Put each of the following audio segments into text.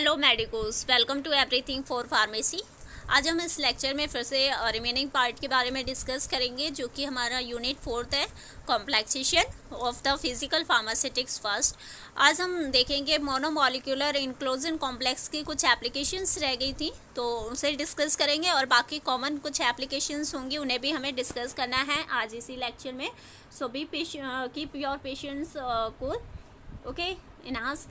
Hello medicos, welcome to everything for pharmacy. आज हम इस लेक्चर में फिर से रिमेनिंग पार्ट के बारे में डिस्कस करेंगे, जो कि हमारा यूनिट 4 है, complexation of the physical pharmaceutics first. आज हम देखेंगे मोनोमोलिकुलर इंक्लूजन कॉम्प्लेक्स की कुछ एप्लीकेशंस रह गई थी, तो उसे डिस्कस करेंगे और बाकी कॉमन कुछ एप्लीकेशंस होंगी, उन्हें भी हमें डिस्कस करना है आज इसी लेक्चर में। So be keep your patience cool, okay. इन्हांस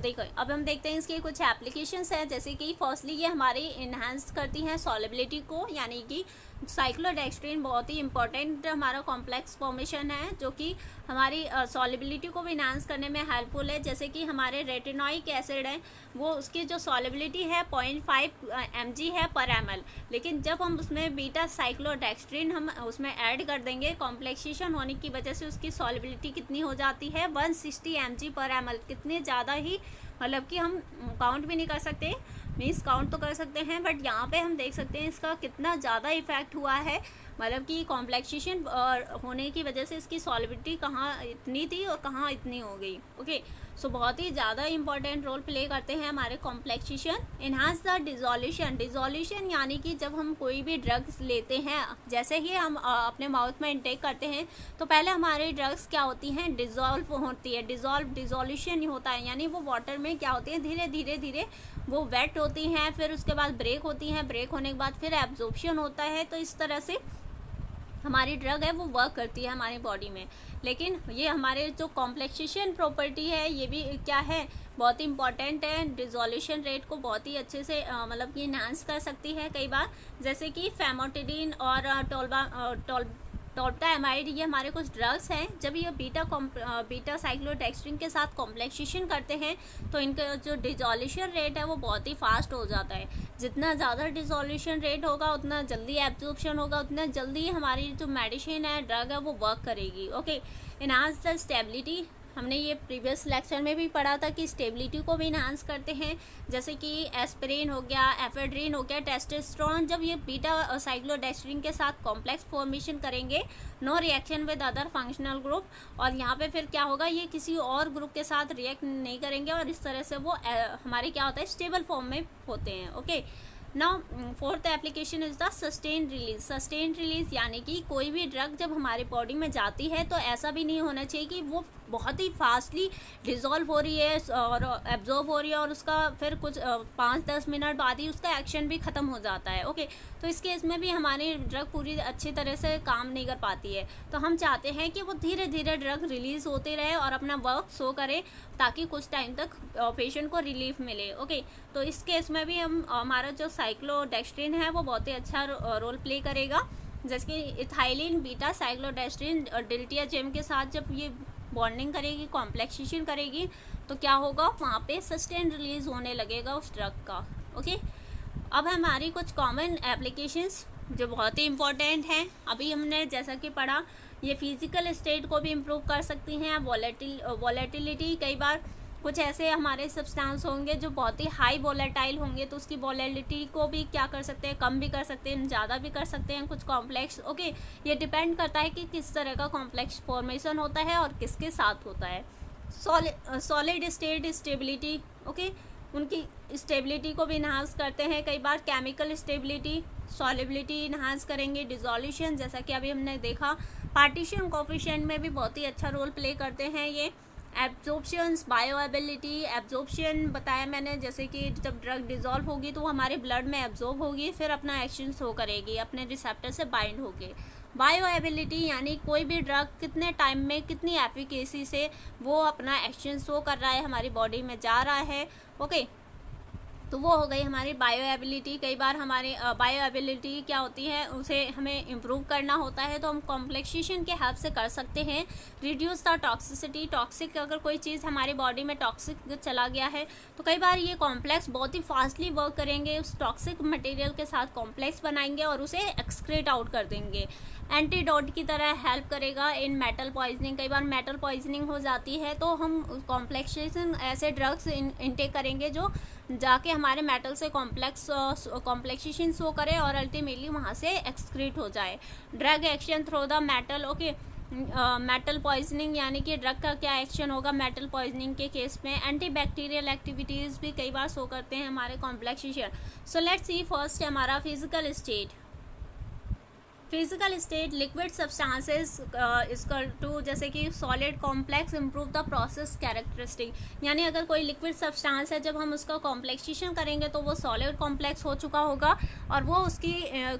देखो, अब हम देखते हैं इसके कुछ एप्लीकेशंस हैं, जैसे कि फर्स्टली ये हमारी इन्हांस करती हैं सॉलिबिलिटी को, यानी कि साइक्लोडेक्स्ट्रिन बहुत ही इंपॉर्टेंट हमारा कॉम्प्लेक्स फॉर्मेशन है, जो कि हमारी सॉलिबिलिटी को भी इन्हांस करने में हेल्पफुल है। जैसे कि हमारे रेटिनोइक एसिड है, वो उसकी जो सॉलिबिलिटी है 0.5 mg है पर ml, लेकिन जब हम उसमें बीटा साइक्लोडेक्स्ट्रिन हम उसमें ऐड कर देंगे, कॉम्प्लेक्सेशन होने की वजह से उसकी सॉलिबिलिटी कितनी हो जाती है 160 mg पर ml। कितने ज़्यादा ही, मतलब कि हम काउंट भी नहीं कर सकते, मीन्स काउंट तो कर सकते हैं बट यहाँ पे हम देख सकते हैं इसका कितना ज़्यादा इफेक्ट हुआ है, मतलब कि कॉम्प्लेक्सेशन होने की वजह से इसकी सॉलिबिलिटी कहाँ इतनी थी और कहाँ इतनी हो गई। ओके, सो बहुत ही ज़्यादा इंपॉर्टेंट रोल प्ले करते हैं हमारे complexation. Enhance the dissolution, dissolution यानी कि जब हम कोई भी ड्रग्स लेते हैं, जैसे ही हम अपने माउथ में इंटेक करते हैं, तो पहले हमारे ड्रग्स क्या होती हैं, डिजोल्व होती है। डिजोल्यूशन होता है, यानी वो वाटर में क्या होती है, धीरे धीरे धीरे वो वेट होती हैं, फिर उसके बाद ब्रेक होती हैं, ब्रेक होने के बाद फिर एब्जॉर्प्शन होता है। तो इस तरह से हमारी ड्रग है वो वर्क करती है हमारी बॉडी में। लेकिन ये हमारे जो कॉम्प्लेक्सेशन प्रॉपर्टी है, ये भी क्या है, बहुत ही इंपॉर्टेंट है। डिजोल्यूशन रेट को बहुत ही अच्छे से मतलब कि इन्हांस कर सकती है कई बार, जैसे कि फेमोटिडीन और टोल्टामाइड, ये हमारे कुछ ड्रग्स हैं। जब ये बीटा साइक्लोडेक्स्ट्रिन के साथ कॉम्प्लेक्सेशन करते हैं, तो इनका जो डिजोल्यूशन रेट है वो बहुत ही फास्ट हो जाता है। जितना ज़्यादा डिजोल्यूशन रेट होगा, उतना जल्दी एब्जॉर्प्शन होगा, उतना जल्दी हमारी जो मेडिसिन है, ड्रग है, वो वर्क करेगी। ओके, इन्हांस द स्टेबिलिटी, हमने ये प्रीवियस लेक्चर में भी पढ़ा था कि स्टेबिलिटी को भी इन्हांस करते हैं, जैसे कि एस्पिरिन हो गया, एफेड्रिन हो गया, टेस्टोस्टेरोन। जब ये बीटा साइक्लोडेक्स्ट्रिन के साथ कॉम्प्लेक्स फॉर्मेशन करेंगे, no reaction with other functional group, और यहाँ पे फिर क्या होगा, ये किसी और ग्रुप के साथ रिएक्ट नहीं करेंगे, और इस तरह से वो हमारे क्या होता है, स्टेबल फॉर्म में होते हैं। Okay, now fourth application is the sustain release. Sustain release यानी कि कोई भी ड्रग जब हमारी बॉडी में जाती है, तो ऐसा भी नहीं होना चाहिए कि वो बहुत ही फास्टली डिज़ोल्व हो रही है और एब्जॉर्ब हो रही है, और उसका फिर कुछ 5-10 मिनट बाद ही उसका एक्शन भी ख़त्म हो जाता है। ओके, तो इस केस में भी हमारी ड्रग पूरी अच्छी तरह से काम नहीं कर पाती है। तो हम चाहते हैं कि वो धीरे धीरे ड्रग रिलीज़ होते रहे और अपना वर्क शो करे, ताकि कुछ टाइम तक पेशेंट को रिलीफ मिले। ओके, तो इस केस में भी हम हमारा जो साइक्लोडेक्स्ट्रिन है वो बहुत ही अच्छा रोल प्ले करेगा। जैसे कि इथाइलिन बीटा साइक्लोडेक्स्ट्रिन डिल्टियाजेम के साथ जब ये बॉन्डिंग करेगी, कॉम्प्लेक्सेशन करेगी, तो क्या होगा, वहाँ पे सस्टेन रिलीज होने लगेगा उस ड्रग का। ओके, अब हमारी कुछ कॉमन एप्लीकेशंस जो बहुत ही इंपॉर्टेंट हैं, अभी हमने जैसा कि पढ़ा, ये फिजिकल स्टेट को भी इम्प्रूव कर सकती हैं। वॉलेटिलिटी, कई बार कुछ ऐसे हमारे सब्सटेंस होंगे जो बहुत ही हाई वॉलेटाइल होंगे, तो उसकी वॉलेटिलिटी को भी क्या कर सकते हैं, कम भी कर सकते हैं, ज़्यादा भी कर सकते हैं कुछ कॉम्प्लेक्स। ओके, ये डिपेंड करता है कि किस तरह का कॉम्प्लेक्स फॉर्मेशन होता है और किसके साथ होता है। सॉलिड स्टेट स्टेबिलिटी, ओके, उनकी स्टेबिलिटी को भी इन्हांस करते हैं कई बार। केमिकल स्टेबिलिटी, सॉलिबिलिटी इन्हांस करेंगे। डिजोल्यूशन, जैसा कि अभी हमने देखा, पार्टीशन कोफिशिएंट में भी बहुत ही अच्छा रोल प्ले करते हैं ये। एब्जॉर्प्शंस, बायोअवेबिलिटी, एब्जॉर्प्शन बताया मैंने, जैसे कि जब ड्रग डिज़ोल्व होगी तो वो हमारे ब्लड में एब्जॉर्ब होगी, फिर अपना एक्शन शो करेगी अपने रिसेप्टर से बाइंड होके। बायोअवेबिलिटी यानी कोई भी ड्रग कितने टाइम में कितनी एफिकेसी से वो अपना एक्शन शो कर रहा है, हमारी बॉडी में जा रहा है। ओके, तो वो हो गई हमारी बायोएबिलिटी। कई बार हमारी बायोएबिलिटी क्या होती है, उसे हमें इम्प्रूव करना होता है, तो हम कॉम्प्लेक्सेशन के हेल्प से कर सकते हैं। रिड्यूस द टॉक्सिसिटी, टॉक्सिक अगर कोई चीज़ हमारी बॉडी में टॉक्सिक चला गया है, तो कई बार ये कॉम्प्लेक्स बहुत ही फास्टली वर्क करेंगे, उस टॉक्सिक मटेरियल के साथ कॉम्प्लेक्स बनाएंगे और उसे एक्सक्रीट आउट कर देंगे। एंटीडोट की तरह हेल्प करेगा इन मेटल पॉइजनिंग। कई बार मेटल पॉइजनिंग हो जाती है, तो हम कॉम्प्लेक्सेशन ऐसे ड्रग्स इनटेक करेंगे जो जाके हमारे मेटल से कॉम्प्लेक्सेशन शो करे और अल्टीमेटली वहाँ से एक्सक्रीट हो जाए। Drug action through the metal, okay, metal poisoning यानी कि ड्रग का क्या एक्शन होगा मेटल पॉइजनिंग के केस में। एंटीबैक्टीरियल एक्टिविटीज़ भी कई बार शो करते हैं हमारे complexation. So let's see first है हमारा physical state. Physical state liquid substances equal to जैसे कि solid complex improve the process characteristic, यानी अगर कोई लिक्विड सब्सटेंस है जब हम उसका कॉम्प्लेक्सेशन करेंगे तो वो सॉलिड कॉम्प्लेक्स हो चुका होगा और वो उसकी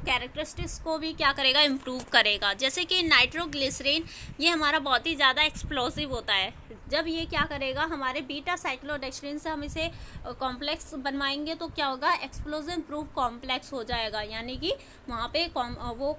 कैरेक्टरिस्टिक्स को भी क्या करेगा इम्प्रूव करेगा। जैसे कि नाइट्रोग्लिसरीन ये हमारा बहुत ही ज़्यादा एक्सप्लोसिव होता है, जब ये क्या करेगा हमारे बीटा साइक्लोडेक्स्ट्रिन से हम इसे कॉम्प्लेक्स बनवाएंगे तो क्या होगा एक्सप्लोजिव प्रूफ कॉम्प्लेक्स हो जाएगा, यानी कि वहाँ पे वो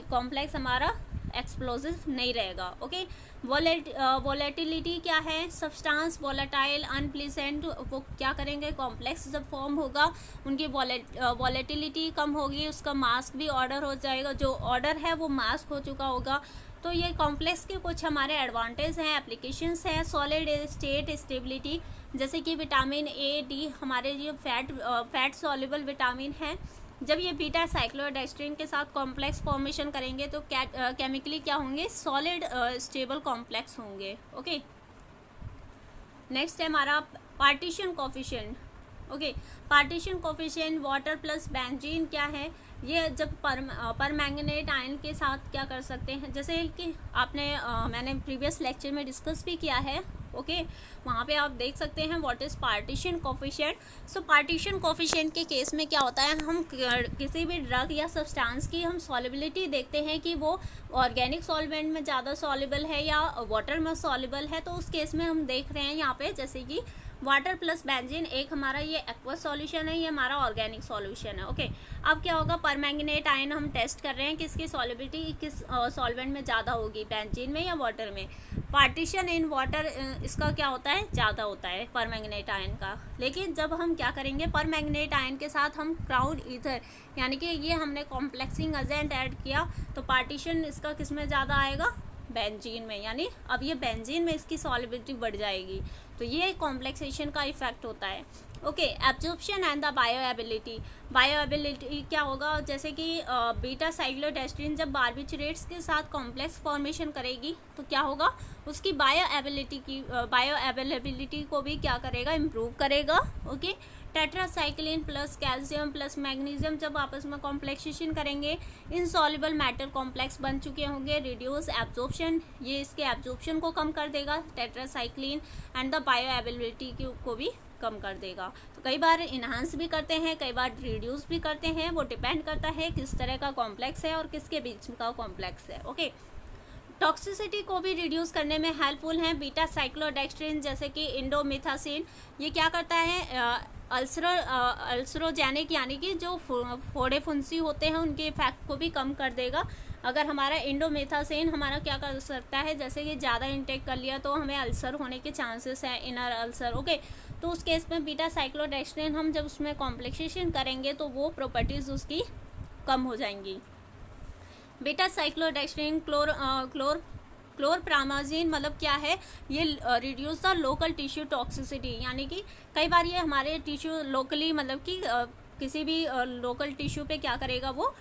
कॉम्प्लेक्स हमारा एक्सप्लोजिव नहीं रहेगा। ओके, वोलेटिलिटी क्या है, सब्सटेंस वोलेटाइल अनप्लीजेंट, वो क्या करेंगे कॉम्प्लेक्स जब फॉर्म होगा उनकी वोलेटिलिटी कम होगी, उसका मास्क भी ऑर्डर हो जाएगा, जो ऑर्डर है वो मास्क हो चुका होगा। तो ये कॉम्प्लेक्स के कुछ हमारे एडवांटेज हैं, एप्लीकेशंस हैं। सॉलिड स्टेट स्टेबिलिटी जैसे कि विटामिन ए डी हमारे ये फैट सॉल्युबल विटामिन है, जब ये बीटा साइक्लोडेक्स्ट्रिन के साथ कॉम्प्लेक्स फॉर्मेशन करेंगे तो केमिकली क्या होंगे सॉलिड स्टेबल कॉम्प्लेक्स होंगे। ओके, नेक्स्ट है हमारा partition coefficient. Okay, partition coefficient water plus benzene क्या है, ये जब परमैंगनेट आयन के साथ क्या कर सकते हैं, जैसे कि मैंने प्रीवियस लेक्चर में डिस्कस भी किया है। ओके, वहाँ पे आप देख सकते हैं what is partition coefficient. So partition coefficient के केस में क्या होता है, हम किसी भी ड्रग या सब्सटेंस की हम सॉल्युबिलिटी देखते हैं कि वो ऑर्गेनिक सॉल्वेंट में ज़्यादा सॉल्युबल है या वाटर में सॉल्युबल है, तो उस केस में हम देख रहे हैं यहाँ पे जैसे कि वाटर प्लस बेंजीन एक हमारा ये एक्वस सॉल्यूशन है, ये हमारा ऑर्गेनिक सॉल्यूशन है। ओके, अब क्या होगा परमैंगनेट आयन हम टेस्ट कर रहे हैं किसकी सॉल्युबिलिटी किस सॉल्वेंट में ज़्यादा होगी, बेंजीन में या वाटर में। पार्टीशन इन वाटर इसका क्या होता है ज़्यादा होता है परमैंगनेट आयन का, लेकिन जब हम क्या करेंगे परमैंगनेट आयन के साथ हम क्राउड ईथर यानी कि ये हमने कॉम्प्लेक्सिंग एजेंट ऐड किया तो पार्टीशन इसका किस में ज़्यादा आएगा बेंजीन में, यानी अब ये बेंजीन में इसकी सॉल्युबिलिटी बढ़ जाएगी, तो ये कॉम्प्लेक्सेशन का इफेक्ट होता है। Okay, absorption and the bioavailability. Bioavailability क्या होगा, जैसे कि बीटा साइक्लोडेक्स्ट्रिन जब बार्बिट्यूरेट्स के साथ कॉम्प्लेक्स फॉर्मेशन करेगी तो क्या होगा उसकी बायोअवेलेबिलिटी को भी क्या करेगा इम्प्रूव करेगा। Okay, tetracycline plus calcium plus magnesium जब आपस में कॉम्प्लेक्सेशन करेंगे इनसॉल्युबल मेटल कॉम्प्लेक्स बन चुके होंगे। रिड्यूस एब्जॉर्प्शन, ये इसके एब्जॉर्प्शन को कम कर देगा टेट्रासाइक्लिन एंड द बायोअवेलेबिलिटी को भी कम कर देगा। तो कई बार इन्हांस भी करते हैं, कई बार रिड्यूस भी करते हैं, वो डिपेंड करता है किस तरह का कॉम्प्लेक्स है और किसके बीच का कॉम्प्लेक्स है। ओके, टॉक्सिसिटी को भी रिड्यूस करने में हेल्पफुल हैं बीटा साइक्लोडेक्स्ट्रिन जैसे कि इंडोमिथासिन। ये क्या करता है अल्सरोजेनिक यानी कि जो फोड़े फुंसी होते हैं उनके इफेक्ट को भी कम कर देगा। अगर हमारा इंडोमेथासिन हमारा क्या कर सकता है, जैसे कि ज़्यादा इंटेक कर लिया तो हमें अल्सर होने के चांसेस हैं, इनर अल्सर। ओके, तो उस केस में बीटा साइक्लोडेक्स्ट्रिन हम जब उसमें कॉम्प्लेक्सेशन करेंगे तो वो प्रॉपर्टीज़ उसकी कम हो जाएंगी। बीटा साइक्लोडेक्स्ट्रिन क्लोरप्रामाजीन मतलब क्या है, ये reduce the local tissue toxicity, यानी कि कई बार ये हमारे टिश्यू लोकली मतलब कि किसी भी लोकल टिश्यू पे क्या करेगा वो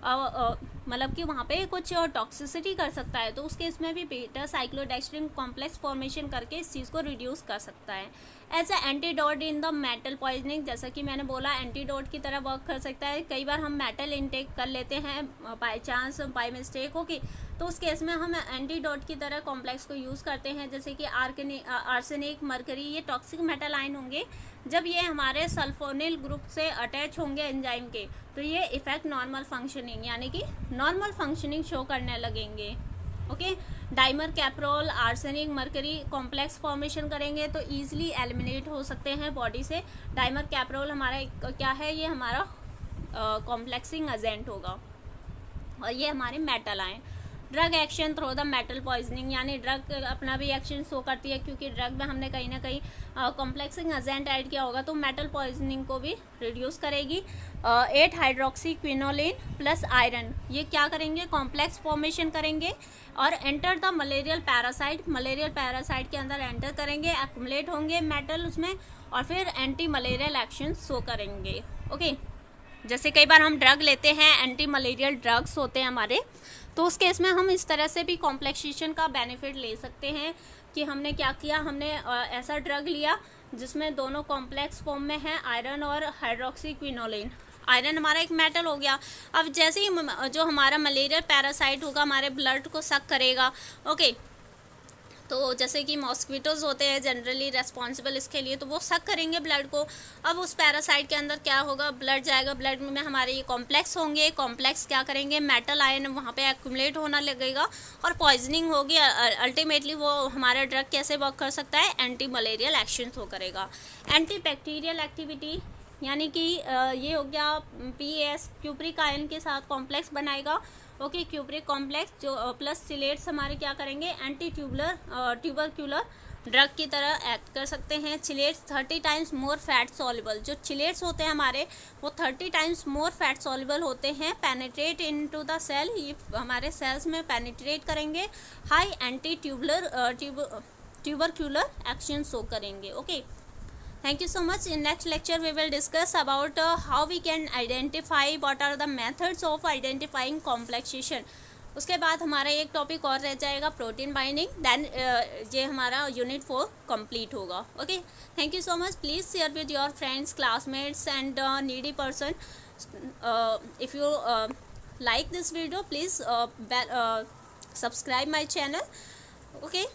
मतलब कि वहाँ पे कुछ टॉक्सिसिटी कर सकता है, तो उस केस में भी बीटा साइक्लोडेक्स्ट्रिन कॉम्प्लेक्स फॉर्मेशन करके इस चीज़ को रिड्यूस कर सकता है। As a antidote in the metal poisoning, जैसा कि मैंने बोला एंटीडोट की तरह वर्क कर सकता है। कई बार हम मेटल इंटेक कर लेते हैं बाई चांस बाई मिस्टेक होगी, तो उस केस में हम एंटीडोट की तरह कॉम्प्लेक्स को यूज़ करते हैं, जैसे कि आर्सेनिक मरकरी, ये टॉक्सिक मेटल आयन होंगे, जब ये हमारे सल्फोनिल ग्रुप से अटैच होंगे एंजाइम के तो ये इफेक्ट नॉर्मल फंक्शनिंग यानी कि नॉर्मल फंक्शनिंग शो करने लगेंगे। Okay, dimercaprol arsenic mercury complex formation करेंगे तो ईजिली एलिमिनेट हो सकते हैं बॉडी से। डाइमर कैप्रोल हमारा क्या है, ये हमारा कॉम्प्लेक्सिंग एजेंट होगा और ये हमारे मेटल आए। Drug action through the metal poisoning, यानी ड्रग अपना भी एक्शन शो करती है क्योंकि ड्रग में हमने कहीं ना कहीं कॉम्प्लेक्सिंग एजेंट ऐड किया होगा तो मेटल पॉइजनिंग को भी रिड्यूस करेगी। 8 हाइड्रोक्सी क्विनोलिन प्लस आयरन, ये क्या करेंगे कॉम्प्लेक्स फॉर्मेशन करेंगे और एंटर द मलेरियल पैरासाइट के अंदर एंटर करेंगे, एक्युमुलेट होंगे मेटल उसमें और फिर एंटी मलेरियल एक्शन शो करेंगे। ओके, जैसे कई बार हम ड्रग लेते हैं एंटी मलेरियल ड्रग्स होते हैं हमारे, तो उस केस में हम इस तरह से भी कॉम्प्लेक्सेशन का बेनिफिट ले सकते हैं कि हमने क्या किया, हमने ऐसा ड्रग लिया जिसमें दोनों कॉम्प्लेक्स फॉर्म में है, आयरन और हाइड्रोक्सीक्विनोलिन। आयरन हमारा एक मेटल हो गया। अब जैसे ही जो हमारा मलेरिया पैरासाइट होगा हमारे ब्लड को सक करेगा, ओके, तो जैसे कि मॉस्किटोज़ होते हैं जनरली रेस्पॉन्सिबल इसके लिए, तो वो सक करेंगे ब्लड को। अब उस पैरासाइट के अंदर क्या होगा, ब्लड जाएगा, ब्लड में हमारे ये कॉम्प्लेक्स होंगे, कॉम्प्लेक्स क्या करेंगे, मेटल आयन वहाँ पे एक्यूमुलेट होना लगेगा और पॉइजनिंग होगी। अल्टीमेटली वो हमारा ड्रग कैसे वर्क कर सकता है, एंटी मलेरियल एक्शन हो करेगा। एंटी बैक्टीरियल एक्टिविटी यानी कि ये हो गया PAS क्यूप्रिक आयन के साथ कॉम्प्लेक्स बनाएगा, ओके, क्यूप्रिक कॉम्प्लेक्स जो प्लस चिलेट्स हमारे क्या करेंगे, एंटी ट्यूबरक्यूलर ड्रग की तरह एक्ट कर सकते हैं। Chelates 30 times more fat soluble, जो चिलेट्स होते हैं हमारे वो 30 टाइम्स मोर फैट सॉल्युबल होते हैं। पेनिट्रेट इनटू द सेल, ये हमारे सेल्स में पेनिट्रेट करेंगे। High anti tubercular action show करेंगे, okay. Thank you so much. In next lecture we will discuss about how we can identify what are the methods of identifying complexation. उसके बाद हमारा एक topic और रह जाएगा प्रोटीन बाइंडिंग, देन ये हमारा यूनिट 4 कंप्लीट होगा, okay. Thank you so much. Please share with your friends, classmates and needy person. If you like this video, please subscribe my channel, okay.